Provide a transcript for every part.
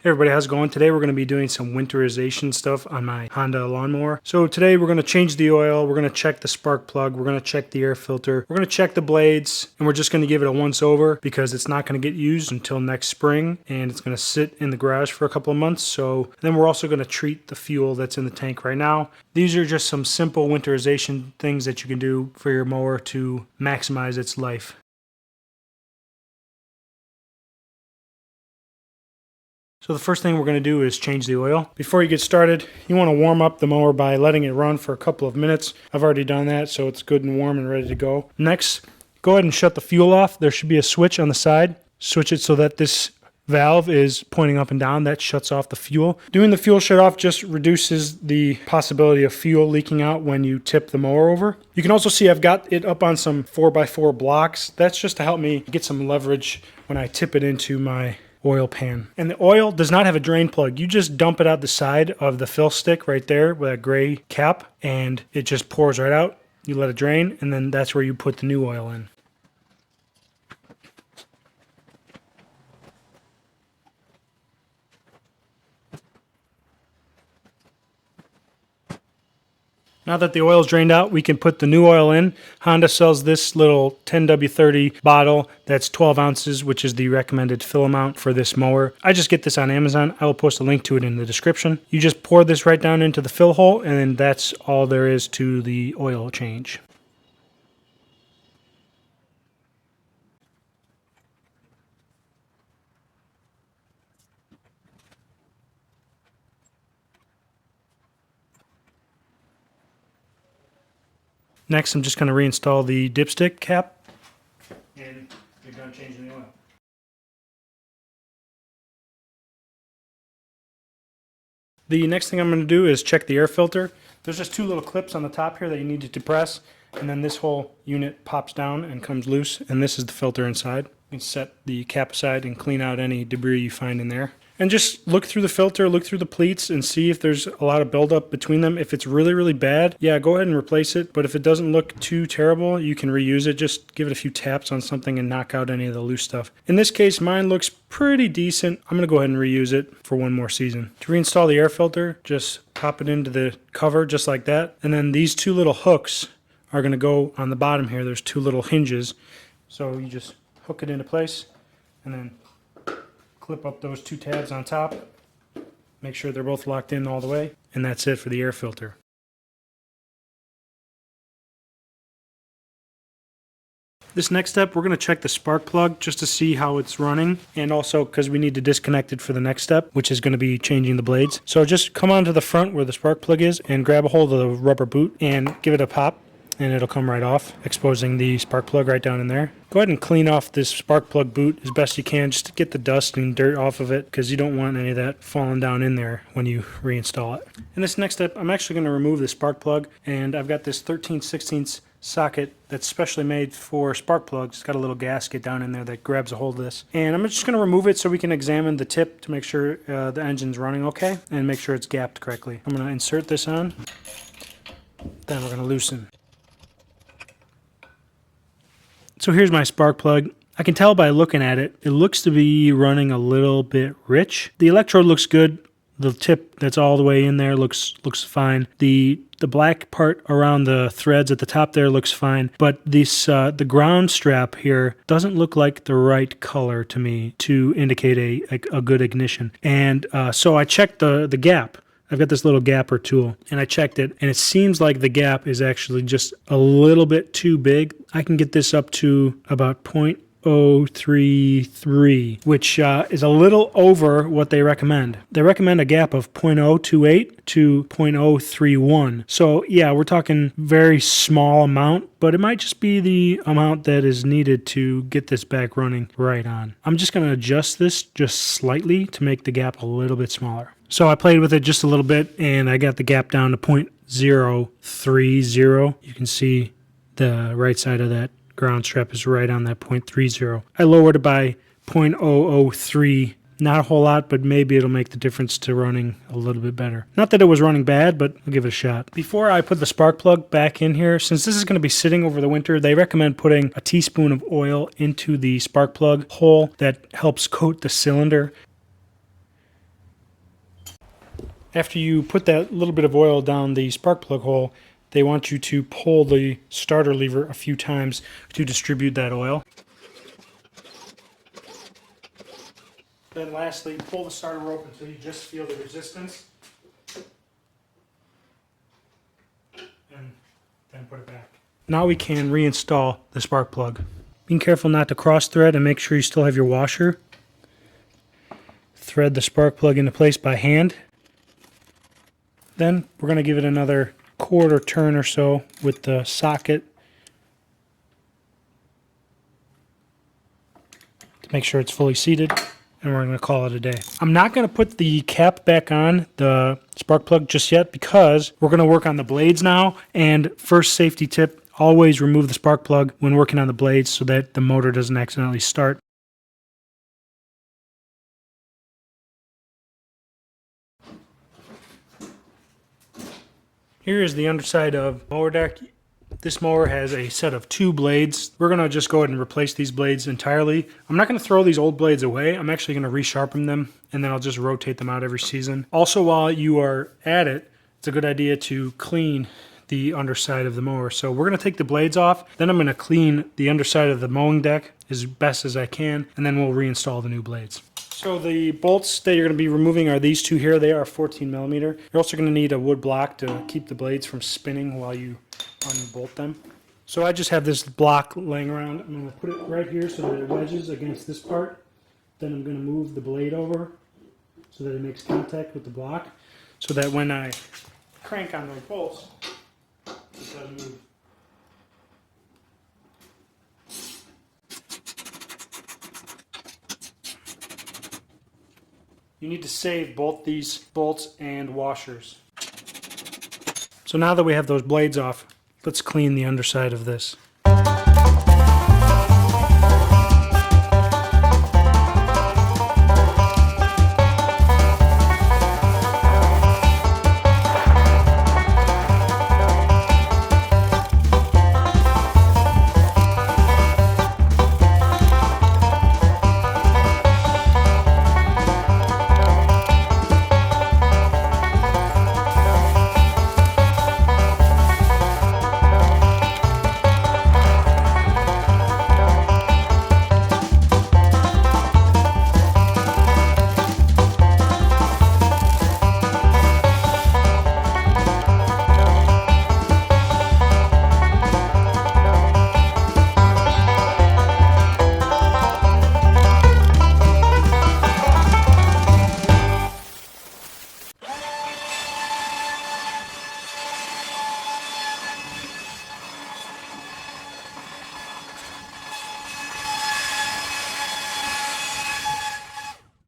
Hey everybody, how's it going? Today we're going to be doing some winterization stuff on my Honda lawnmower. So today we're going to change the oil, we're going to check the spark plug, we're going to check the air filter, we're going to check the blades, and we're just going to give it a once over because it's not going to get used until next spring and it's going to sit in the garage for a couple of months. So then we're also going to treat the fuel that's in the tank right now. These are just some simple winterization things that you can do for your mower to maximize its life. So the first thing we're going to do is change the oil. Before you get started, you want to warm up the mower by letting it run for a couple of minutes. I've already done that, so it's good and warm and ready to go. Next, go ahead and shut the fuel off. There should be a switch on the side. Switch it so that this valve is pointing up and down. That shuts off the fuel. Doing the fuel shut off just reduces the possibility of fuel leaking out when you tip the mower over. You can also see I've got it up on some 4x4 blocks. That's just to help me get some leverage when I tip it into my oil pan. And the oil does not have a drain plug. You just dump it out the side of the fill stick right there with a gray cap and it just pours right out. You let it drain and then that's where you put the new oil in. Now that the oil is drained out, we can put the new oil in. Honda sells this little 10W30 bottle that's 12 ounces, which is the recommended fill amount for this mower. I just get this on Amazon. I will post a link to it in the description. You just pour this right down into the fill hole, and then that's all there is to the oil change. Next, I'm just going to reinstall the dipstick cap, and you're done changing the oil. The next thing I'm going to do is check the air filter. There's just two little clips on the top here that you need to depress, and then this whole unit pops down and comes loose, and this is the filter inside. You can set the cap aside and clean out any debris you find in there. And just look through the filter, look through the pleats, and see if there's a lot of buildup between them. If it's really, really bad, yeah, go ahead and replace it. But if it doesn't look too terrible, you can reuse it. Just give it a few taps on something and knock out any of the loose stuff. In this case, mine looks pretty decent. I'm going to go ahead and reuse it for one more season. To reinstall the air filter, just pop it into the cover just like that. And then these two little hooks are going to go on the bottom here. There's two little hinges. So you just hook it into place and then clip up those two tabs on top, make sure they're both locked in all the way, and that's it for the air filter. This next step, we're going to check the spark plug just to see how it's running, and also because we need to disconnect it for the next step, which is going to be changing the blades. So just come onto the front where the spark plug is and grab a hold of the rubber boot and give it a pop, and it'll come right off, exposing the spark plug right down in there. Go ahead and clean off this spark plug boot as best you can just to get the dust and dirt off of it, because you don't want any of that falling down in there when you reinstall it. In this next step, I'm actually going to remove the spark plug, and I've got this 13/16 socket that's specially made for spark plugs. It's got a little gasket down in there that grabs a hold of this. And I'm just going to remove it so we can examine the tip to make sure the engine's running okay and make sure it's gapped correctly. I'm going to insert this on, then we're going to loosen. So here's my spark plug. I can tell by looking at it, it looks to be running a little bit rich. The electrode looks good. The tip that's all the way in there looks fine. The black part around the threads at the top there looks fine, but this the ground strap here doesn't look like the right color to me to indicate a good ignition. And so I checked the gap. I've got this little gapper tool, and I checked it, and it seems like the gap is actually just a little bit too big. I can get this up to about 0.033, which is a little over what they recommend. They recommend a gap of 0.028 to 0.031. So yeah, we're talking very small amount, but it might just be the amount that is needed to get this back running right on. I'm just going to adjust this just slightly to make the gap a little bit smaller. So I played with it just a little bit, and I got the gap down to 0.030. You can see the right side of that ground strap is right on that 0.30. I lowered it by 0.003. Not a whole lot, but maybe it'll make the difference to running a little bit better. Not that it was running bad, but I'll give it a shot. Before I put the spark plug back in here, since this is going to be sitting over the winter, they recommend putting a teaspoon of oil into the spark plug hole that helps coat the cylinder. After you put that little bit of oil down the spark plug hole, they want you to pull the starter lever a few times to distribute that oil. Then lastly, pull the starter rope until you just feel the resistance. And then put it back. Now we can reinstall the spark plug. Being careful not to cross thread and make sure you still have your washer. Thread the spark plug into place by hand. Then we're going to give it another quarter turn or so with the socket to make sure it's fully seated, and we're going to call it a day. I'm not going to put the cap back on the spark plug just yet because we're going to work on the blades now, and first safety tip, always remove the spark plug when working on the blades so that the motor doesn't accidentally start. Here is the underside of mower deck. This mower has a set of 2 blades. We're going to just go ahead and replace these blades entirely. I'm not going to throw these old blades away. I'm actually going to resharpen them, and then I'll just rotate them out every season. Also, while you are at it, it's a good idea to clean the underside of the mower. So we're going to take the blades off, then I'm going to clean the underside of the mowing deck as best as I can, and then we'll reinstall the new blades. So the bolts that you're going to be removing are these 2 here. They are 14 millimeter. You're also going to need a wood block to keep the blades from spinning while you unbolt them. So I just have this block laying around. I'm going to put it right here so that it wedges against this part. Then I'm going to move the blade over so that it makes contact with the block, so that when I crank on those bolts, it doesn't move. You need to save both these bolts and washers. So now that we have those blades off, let's clean the underside of this.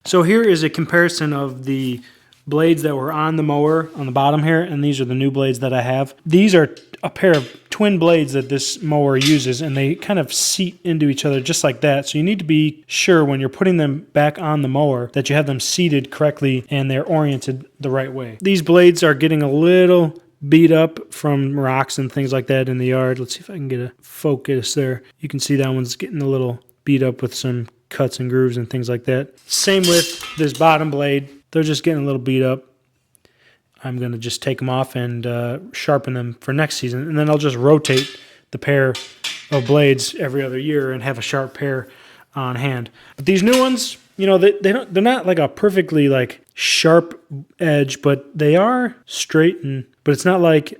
So here is a comparison of the blades that were on the mower on the bottom here, and these are the new blades that I have. These are a pair of twin blades that this mower uses, and they kind of seat into each other just like that. So you need to be sure when you're putting them back on the mower that you have them seated correctly and they're oriented the right way. These blades are getting a little beat up from rocks and things like that in the yard. Let's see if I can get a focus there. You can see that one's getting a little beat up with some cuts and grooves and things like that. Same with this bottom blade. They're just getting a little beat up. I'm going to just take them off and sharpen them for next season, and then I'll just rotate the pair of blades every other year and have a sharp pair on hand. But these new ones, you know, they're not like a perfectly like sharp edge, but they are straight, but it's not like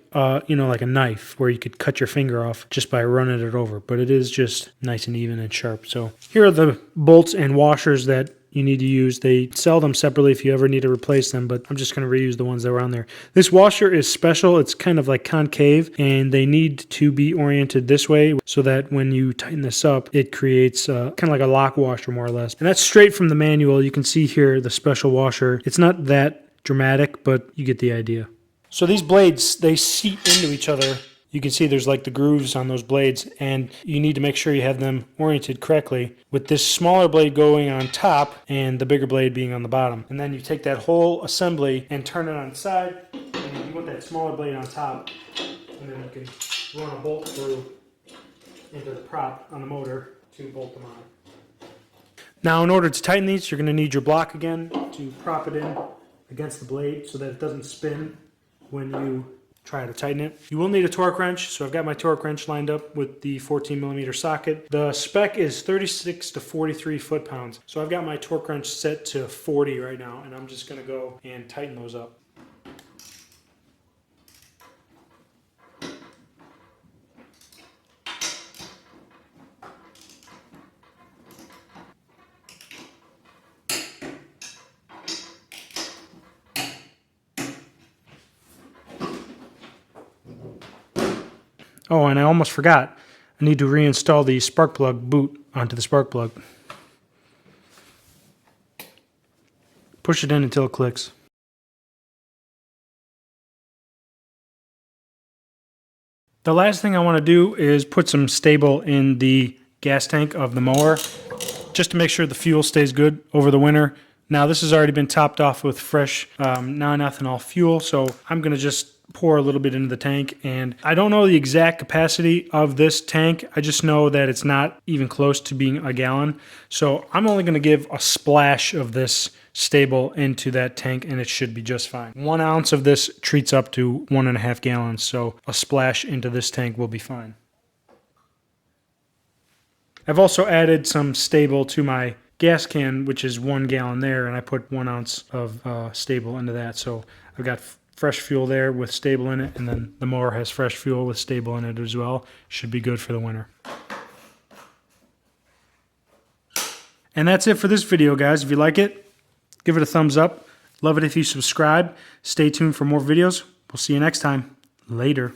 you know, like a knife where you could cut your finger off just by running it over, but it is just nice and even and sharp. So here are the bolts and washers that you need to use. They sell them separately if you ever need to replace them, but I'm just going to reuse the ones that were on there. This washer is special. It's kind of like concave, and they need to be oriented this way so that when you tighten this up, it creates kind of like a lock washer more or less. And that's straight from the manual. You can see here the special washer. It's not that dramatic, but you get the idea. So these blades, they seat into each other. You can see there's like the grooves on those blades, and you need to make sure you have them oriented correctly, with this smaller blade going on top and the bigger blade being on the bottom. And then you take that whole assembly and turn it on its side, and you put that smaller blade on top, and then you can run a bolt through into the prop on the motor to bolt them on. Now in order to tighten these, you're going to need your block again to prop it in against the blade so that it doesn't spin when you try to tighten it. You will need a torque wrench, so I've got my torque wrench lined up with the 14mm socket. The spec is 36 to 43 foot-pounds, so I've got my torque wrench set to 40 right now, and I'm just going to go and tighten those up. Oh, and I almost forgot. I need to reinstall the spark plug boot onto the spark plug. Push it in until it clicks. The last thing I want to do is put some stable in the gas tank of the mower, just to make sure the fuel stays good over the winter. Now this has already been topped off with fresh non-ethanol fuel, so I'm going to just pour a little bit into the tank, and I don't know the exact capacity of this tank. I just know that it's not even close to being a gallon, so I'm only going to give a splash of this stable into that tank and it should be just fine. 1 ounce of this treats up to 1.5 gallons, so a splash into this tank will be fine. I've also added some stable to my gas can, which is 1 gallon there, and I put 1 ounce of stable into that, so I've got fresh fuel there with stable in it, and then the mower has fresh fuel with stable in it as well. Should be good for the winter. And that's it for this video, guys. If you like it, give it a thumbs up. Love it if you subscribe. Stay tuned for more videos. We'll see you next time. Later.